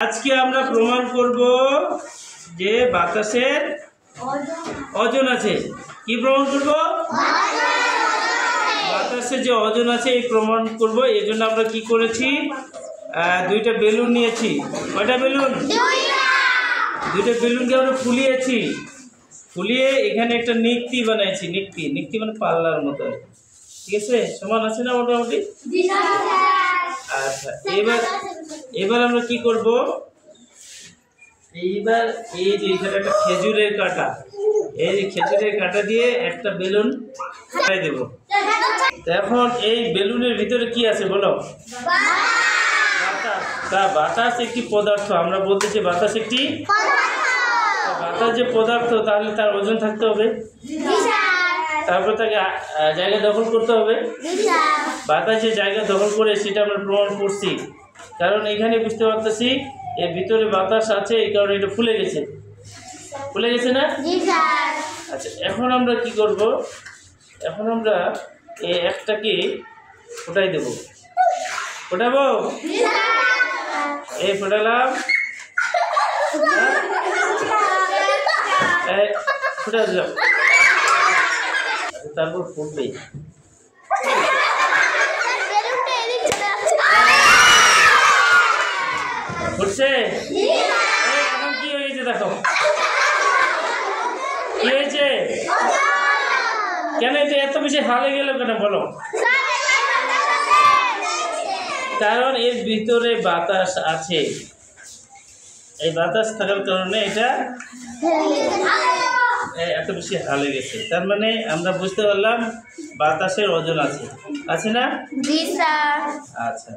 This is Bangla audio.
আজকে আমরা প্রমাণ করব যে বাতাসের ওজন আছে। কি প্রমাণ করব? বাতাসের যে ওজন আছে এই প্রমাণ করব। এর জন্য আমরা কি করেছি, দুইটা বেলুন নিয়েছি। কয়টা বেলুন? দুইটা বেলুনকে আমরা ফুলিয়েছি। ফুলিয়ে এখানে একটা নিক্তি বানাইছি। নিক্তি মানে পাল্লার মতো, ঠিক আছে? সমান আছে না মোটামুটি? আচ্ছা, এবার আমরা কি করব, এইবার এই যে এখানে একটা খেজুরের কাঁটা, এই যে খেজুরের কাঁটা দিয়ে একটা বেলুন ফাটাই দেব। এখন এই বেলুনের ভিতরে কি আছে বলো? বাতাস। তা বাতাস একটি পদার্থ, আমরা বলতেছি বাতাস একটি বাতাস যে পদার্থ, তাহলে তার ওজন থাকতে হবে, তারপর তাকে জায়গা দখল করতে হবে। বাতাস যে জায়গা দখল করে সেটা আমরা প্রমাণ করছি, কারণ এখানে বুঝতে পারতেছি এর ভিতরে বাতাস আছে, এই কারণে এটা ফুলে গেছে না? আচ্ছা, এখন আমরা কি করব, এখন আমরা এই একটাকে ফোটাই দেব। ফোটাবো? এই ফোটালাম, ফোটা দিলাম, তারপর ফুটবে। ফুটছে? এখন কি হয়েছে দেখো, কি হয়েছে? কেন এটা এত বেশি হালে গেল কেন বলো? কারণ এর ভিতরে বাতাস আছে, এই বাতাস থাকার কারণে এটা এত বেশি হালে গেছে। তার মানে আমরা বুঝতে পারলাম বাতাসের ওজন আছে না? আচ্ছা।